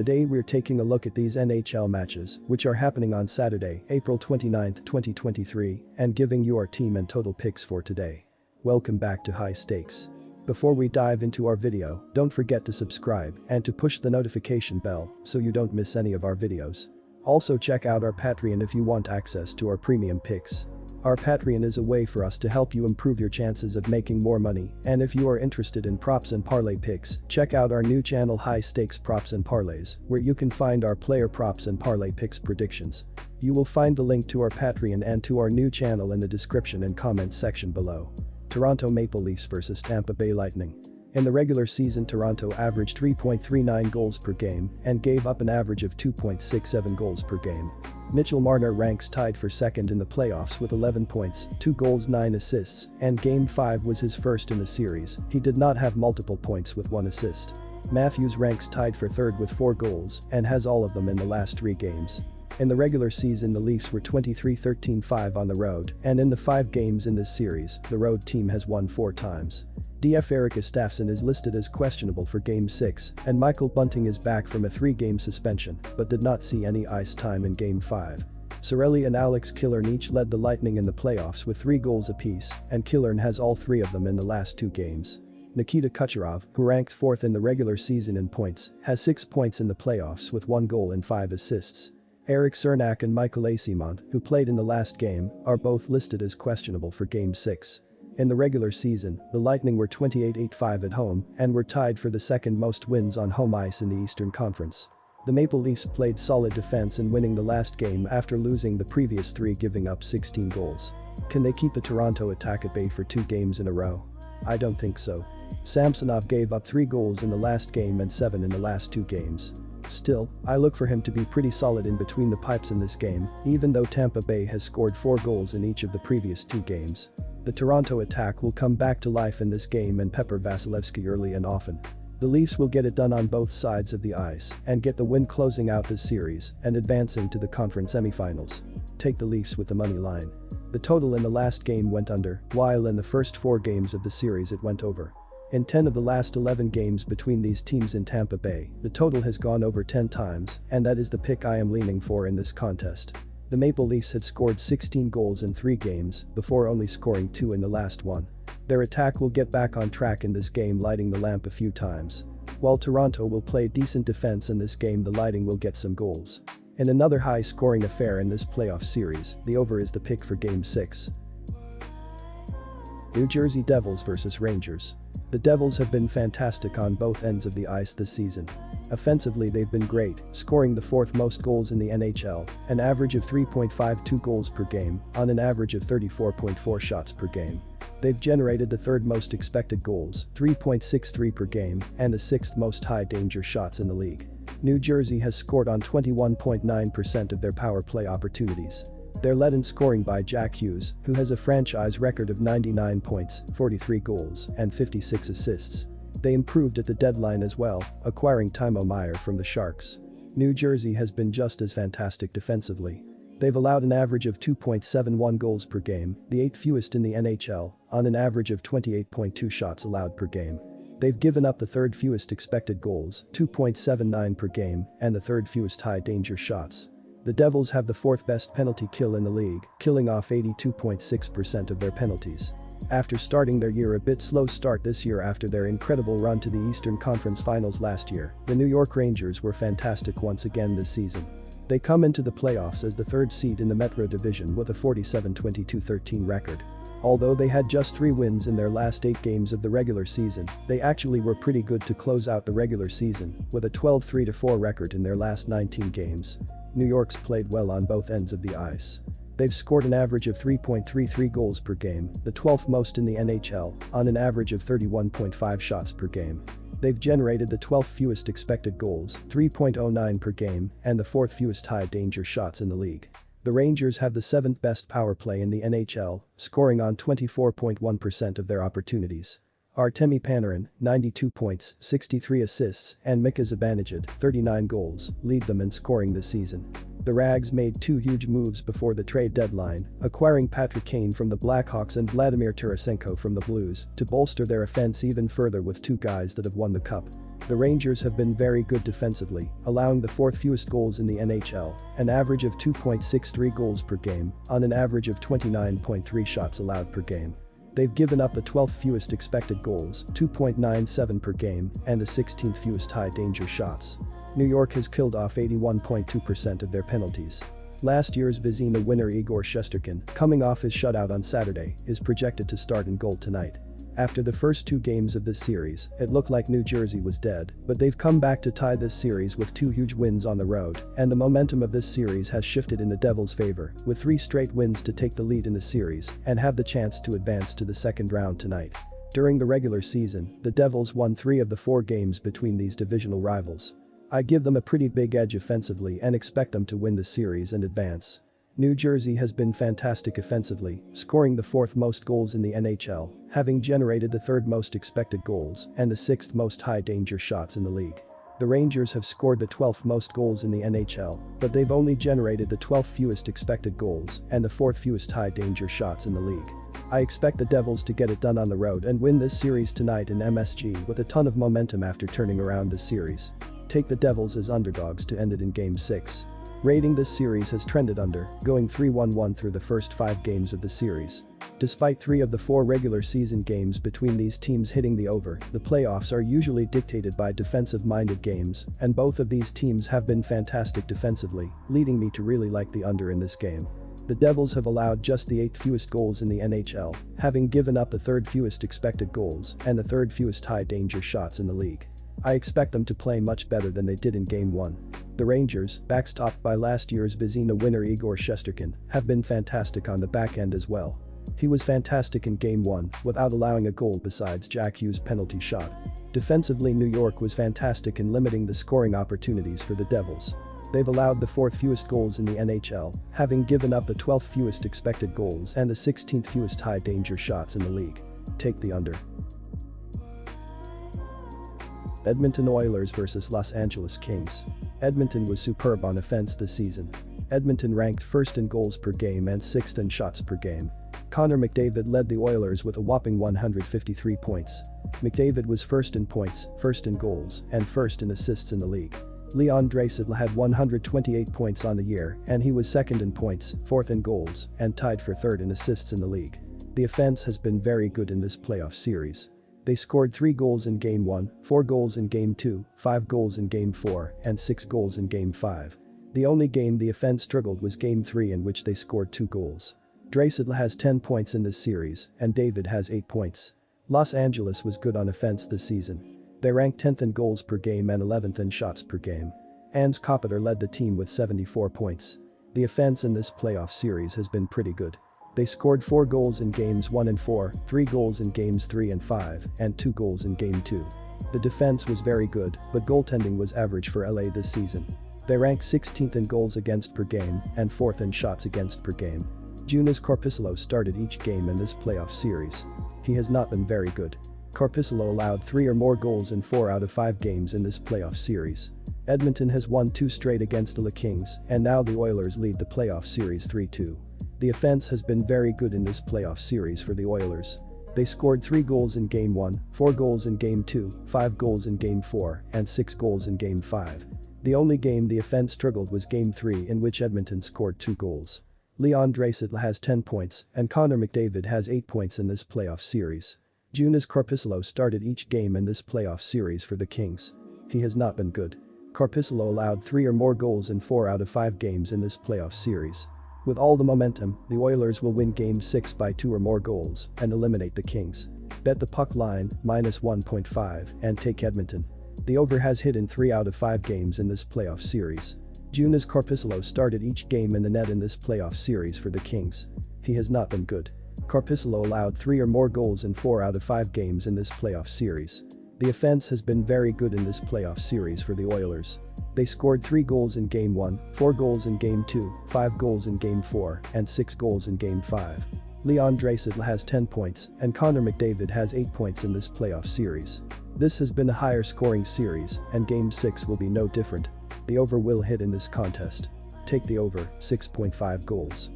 Today we're taking a look at these NHL matches, which are happening on Saturday, April 29, 2023, and giving you our team and total picks for today. Welcome back to High Stakes. Before we dive into our video, don't forget to subscribe and to push the notification bell so you don't miss any of our videos. Also check out our Patreon if you want access to our premium picks. Our Patreon is a way for us to help you improve your chances of making more money, and if you are interested in props and parlay picks, check out our new channel High Stakes Props and Parlays, where you can find our player props and parlay picks predictions. You will find the link to our Patreon and to our new channel in the description and comments section below. Toronto Maple Leafs vs Tampa Bay Lightning. In the regular season, Toronto averaged 3.39 goals per game and gave up an average of 2.67 goals per game. Mitchell Marner ranks tied for second in the playoffs with 11 points, 2 goals 9 assists, and Game 5 was his first in the series. He did not have multiple points with 1 assist. Matthews ranks tied for third with 4 goals and has all of them in the last 3 games. In the regular season, the Leafs were 23-13-5 on the road, and in the 5 games in this series, the road team has won 4 times. DF Erik Gustafsson is listed as questionable for Game 6, and Michael Bunting is back from a 3-game suspension but did not see any ice time in Game 5. Cirelli and Alex Killorn each led the Lightning in the playoffs with 3 goals apiece, and Killorn has all 3 of them in the last 2 games. Nikita Kucherov, who ranked 4th in the regular season in points, has 6 points in the playoffs with 1 goal and 5 assists. Eric Cernak and Michael Eyssimont, who played in the last game, are both listed as questionable for Game 6. In the regular season, the Lightning were 28-8-5 at home and were tied for the second most wins on home ice in the Eastern Conference. The Maple Leafs played solid defense in winning the last game after losing the previous 3, giving up 16 goals. Can they keep the Toronto attack at bay for 2 games in a row? I don't think so. Samsonov gave up 3 goals in the last game and 7 in the last 2 games. Still, I look for him to be pretty solid in between the pipes in this game, even though Tampa Bay has scored 4 goals in each of the previous 2 games. The Toronto attack will come back to life in this game and pepper Vasilevsky early and often. The Leafs will get it done on both sides of the ice and get the win, closing out this series and advancing to the conference semifinals. Take the Leafs with the money line. The total in the last game went under, while in the first 4 games of the series it went over. In 10 of the last 11 games between these teams in Tampa Bay, the total has gone over 10 times, and that is the pick I am leaning for in this contest. The Maple Leafs had scored 16 goals in 3 games before only scoring 2 in the last one. Their attack will get back on track in this game, lighting the lamp a few times. While Toronto will play decent defense in this game, the Lightning will get some goals. In another high-scoring affair in this playoff series, the over is the pick for Game 6. New Jersey Devils vs Rangers. The Devils have been fantastic on both ends of the ice this season. Offensively, they've been great, scoring the 4th most goals in the NHL, an average of 3.52 goals per game, on an average of 34.4 shots per game. They've generated the 3rd most expected goals, 3.63 per game, and the 6th most high-danger shots in the league. New Jersey has scored on 21.9% of their power play opportunities. They're led in scoring by Jack Hughes, who has a franchise record of 99 points, 43 goals, and 56 assists. They improved at the deadline as well, acquiring Timo Meier from the Sharks. New Jersey has been just as fantastic defensively. They've allowed an average of 2.71 goals per game, the 8th fewest in the NHL, on an average of 28.2 shots allowed per game. They've given up the 3rd fewest expected goals, 2.79 per game, and the 3rd fewest high-danger shots. The Devils have the 4th best penalty kill in the league, killing off 82.6% of their penalties. After starting their year a bit slow start this year after their incredible run to the Eastern Conference Finals last year, the New York Rangers were fantastic once again this season. They come into the playoffs as the 3rd seed in the Metro Division with a 47-22-13 record. Although they had just 3 wins in their last 8 games of the regular season, they actually were pretty good to close out the regular season with a 12-3-4 record in their last 19 games. New York's played well on both ends of the ice. They've scored an average of 3.33 goals per game, the 12th most in the NHL, on an average of 31.5 shots per game. They've generated the 12th fewest expected goals, 3.09 per game, and the 4th fewest high-danger shots in the league. The Rangers have the 7th best power play in the NHL, scoring on 24.1% of their opportunities. Artemi Panarin, 92 points, 63 assists, and Mika Zibanejad, 39 goals, lead them in scoring this season. The Rags made 2 huge moves before the trade deadline, acquiring Patrick Kane from the Blackhawks and Vladimir Tarasenko from the Blues to bolster their offense even further with 2 guys that have won the cup. The Rangers have been very good defensively, allowing the fourth fewest goals in the NHL, an average of 2.63 goals per game, on an average of 29.3 shots allowed per game. They've given up the 12th fewest expected goals, 2.97 per game, and the 16th fewest high danger shots. New York has killed off 81.2% of their penalties. Last year's Vezina winner Igor Shesterkin, coming off his shutout on Saturday, is projected to start in goal tonight. After the first two games of this series, it looked like New Jersey was dead, but they've come back to tie this series with two huge wins on the road, and the momentum of this series has shifted in the Devils' favor, with 3 straight wins to take the lead in the series and have the chance to advance to the second round tonight. During the regular season, the Devils won 3 of the 4 games between these divisional rivals. I give them a pretty big edge offensively and expect them to win the series and advance. New Jersey has been fantastic offensively, scoring the 4th most goals in the NHL, having generated the 3rd most expected goals and the 6th most high danger shots in the league. The Rangers have scored the 12th most goals in the NHL, but they've only generated the 12th fewest expected goals and the 4th fewest high danger shots in the league. I expect the Devils to get it done on the road and win this series tonight in MSG with a ton of momentum after turning around this series. Take the Devils as underdogs to end it in Game 6. Rating this series has trended under, going 3-1-1 through the first 5 games of the series. Despite 3 of the 4 regular season games between these teams hitting the over, the playoffs are usually dictated by defensive-minded games, and both of these teams have been fantastic defensively, leading me to really like the under in this game. The Devils have allowed just the 8th fewest goals in the NHL, having given up the 3rd fewest expected goals and the 3rd fewest high danger shots in the league. I expect them to play much better than they did in Game 1. The Rangers, backstopped by last year's Vezina winner Igor Shesterkin, have been fantastic on the back end as well. He was fantastic in Game 1, without allowing a goal besides Jack Hughes' penalty shot. Defensively, New York was fantastic in limiting the scoring opportunities for the Devils. They've allowed the 4th fewest goals in the NHL, having given up the 12th fewest expected goals and the 16th fewest high danger shots in the league. Take the under. Edmonton Oilers vs Los Angeles Kings. Edmonton was superb on offense this season. Edmonton ranked 1st in goals per game and 6th in shots per game. Connor McDavid led the Oilers with a whopping 153 points. McDavid was 1st in points, 1st in goals, and 1st in assists in the league. Leon Draisaitl had 128 points on the year, and he was 2nd in points, 4th in goals, and tied for 3rd in assists in the league. The offense has been very good in this playoff series. They scored 3 goals in Game 1, 4 goals in Game 2, 5 goals in Game 4, and 6 goals in Game 5. The only game the offense struggled was Game 3, in which they scored 2 goals. Draisaitl has 10 points in this series, and David has 8 points. Los Angeles was good on offense this season. They ranked 10th in goals per game and 11th in shots per game. Hans Kopitar led the team with 74 points. The offense in this playoff series has been pretty good. They scored 4 goals in Games 1 and 4, 3 goals in Games 3 and 5, and 2 goals in Game 2. The defense was very good, but goaltending was average for LA this season. They ranked 16th in goals against per game and 4th in shots against per game. Joonas Korpisalo started each game in this playoff series. He has not been very good. Korpisalo allowed 3 or more goals in 4 out of 5 games in this playoff series. Edmonton has won 2 straight against the Kings, and now the Oilers lead the playoff series 3-2. The offense has been very good in this playoff series for the Oilers. They scored 3 goals in Game 1, 4 goals in Game 2, 5 goals in Game 4, and 6 goals in Game 5. The only game the offense struggled was Game 3, in which Edmonton scored 2 goals. Leon Draisaitl has 10 points, and Connor McDavid has 8 points in this playoff series. Joonas Korpisalo started each game in this playoff series for the Kings. He has not been good. Korpisalo allowed 3 or more goals in 4 out of 5 games in this playoff series. With all the momentum, the Oilers will win Game 6 by 2 or more goals and eliminate the Kings. Bet the puck line, -1.5, and take Edmonton. The over has hit in 3 out of 5 games in this playoff series. Joonas Korpisalo started each game in the net in this playoff series for the Kings. He has not been good. Korpisalo allowed 3 or more goals in 4 out of 5 games in this playoff series. The offense has been very good in this playoff series for the Oilers. They scored 3 goals in Game 1, 4 goals in Game 2, 5 goals in Game 4, and 6 goals in Game 5. Leon Draisaitl has 10 points, and Connor McDavid has 8 points in this playoff series. This has been a higher scoring series, and Game 6 will be no different. The over will hit in this contest. Take the over, 6.5 goals.